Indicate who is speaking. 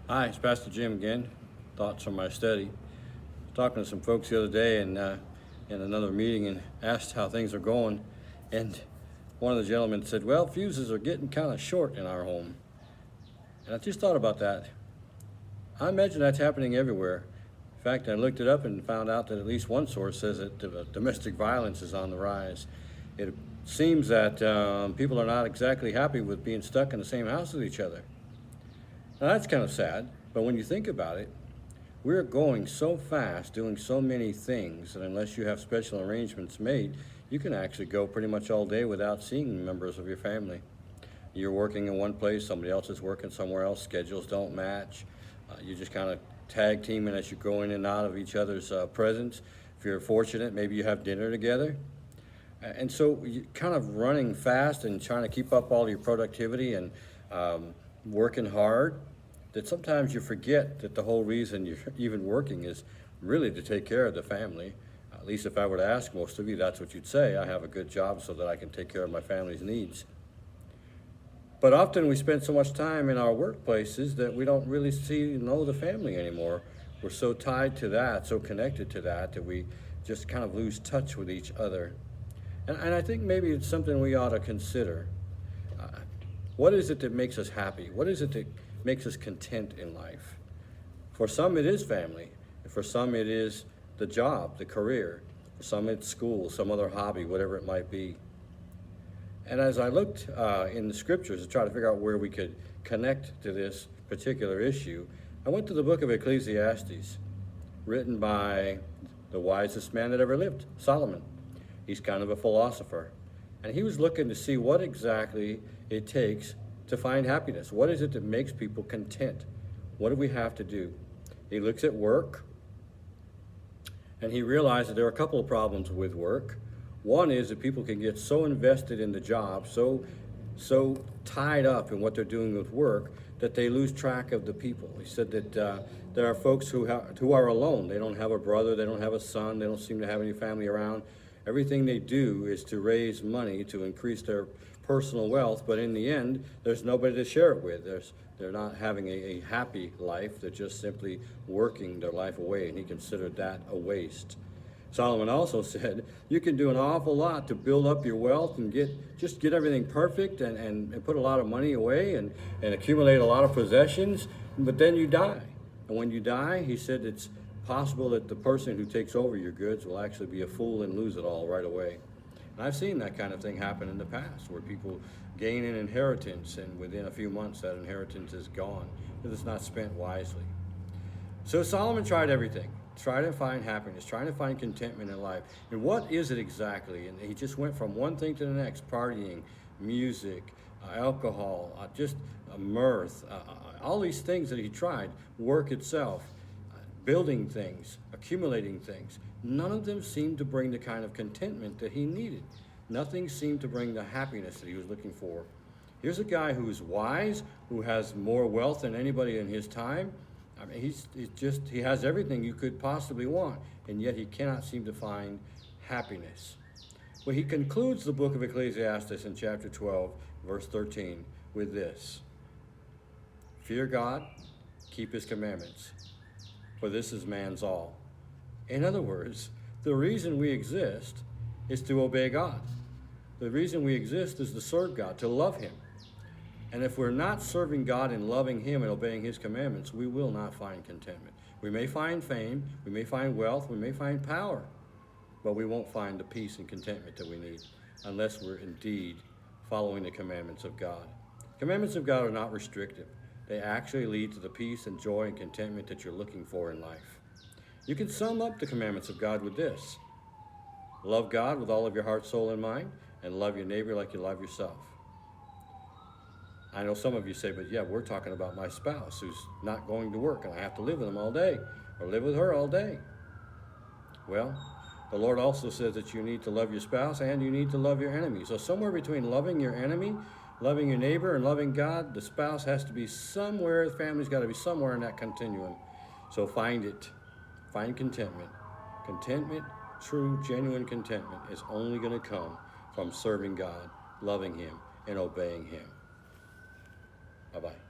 Speaker 1: Hi, it's Pastor Jim again. Thoughts from my study. Talking to some folks the other day and in another meeting and asked how things are going. And one of the gentlemen said, well, fuses are getting kind of short in our home. And I just thought about that. I imagine that's happening everywhere. In fact, I looked it up and found out that at least one source says that domestic violence is on the rise. It seems that people are not exactly happy with being stuck in the same house with each other. Now that's kind of sad, but when you think about it, we're going so fast, doing so many things, that unless you have special arrangements made, you can actually go pretty much all day without seeing members of your family. You're working in one place, somebody else is working somewhere else, schedules don't match. You just kind of tag teaming as you go in and out of each other's presence. If you're fortunate, maybe you have dinner together. And so you're kind of running fast and trying to keep up all your productivity and working hard, that sometimes you forget that the whole reason you're even working is really to take care of the family. At least if I were to ask most of you, that's what you'd say. I have a good job so that I can take care of my family's needs. But often we spend so much time in our workplaces that we don't really know the family anymore. We're so tied to that, so connected to that, that we just kind of lose touch with each other. And I think maybe it's something we ought to consider. What is it that makes us happy? What is it that makes us content in life? For some, it is family. For some, it is the job, the career. For some, it's school, some other hobby, whatever it might be. And as I looked in the scriptures to try to figure out where we could connect to this particular issue, I went to the book of Ecclesiastes, written by the wisest man that ever lived, Solomon. He's kind of a philosopher. And he was looking to see what exactly it takes to find happiness. What is it that makes people content? What do we have to do? He looks at work, and he realized that there are a couple of problems with work. One is that people can get so invested in the job, so tied up in what they're doing with work, that they lose track of the people. He said that there are folks who are alone. They don't have a brother, they don't have a son, they don't seem to have any family around. Everything they do is to raise money to increase their personal wealth, but in the end, there's nobody to share it with. They're not having a happy life. They're just simply working their life away, and he considered that a waste. Solomon also said, you can do an awful lot to build up your wealth and get everything perfect and put a lot of money away and accumulate a lot of possessions, but then you die. And when you die, he said it's possible that the person who takes over your goods will actually be a fool and lose it all right away. And I've seen that kind of thing happen in the past, where people gain an inheritance and within a few months that inheritance is gone because it's not spent wisely. So Solomon tried everything, trying to find happiness, trying to find contentment in life. And what is it exactly? And he just went from one thing to the next: partying, music, alcohol, mirth, all these things that he tried, work itself, building things, accumulating things. None of them seemed to bring the kind of contentment that he needed. Nothing seemed to bring the happiness that he was looking for. Here's a guy who's wise, who has more wealth than anybody in his time. I mean, he has everything you could possibly want, and yet he cannot seem to find happiness. Well, he concludes the book of Ecclesiastes in chapter 12, verse 13, with this: fear God, keep his commandments, for this is man's all. In other words, the reason we exist is to obey God. The reason we exist is to serve God, to love him. And if we're not serving God and loving him and obeying his commandments, we will not find contentment. We may find fame, we may find wealth, we may find power, but we won't find the peace and contentment that we need unless we're indeed following the commandments of God. Commandments of God are not restrictive. They actually lead to the peace and joy and contentment that you're looking for in life. You can sum up the commandments of God with this: love God with all of your heart, soul, and mind, and love your neighbor like you love yourself. I know some of you say, but yeah, we're talking about my spouse who's not going to work and I have to live with him all day or live with her all day. Well, the Lord also says that you need to love your spouse and you need to love your enemy. So somewhere between loving your enemy, loving your neighbor, and loving God, the spouse has to be somewhere, the family's got to be somewhere in that continuum. So find it. Find contentment. Contentment, true, genuine contentment, is only going to come from serving God, loving him, and obeying him. Bye-bye.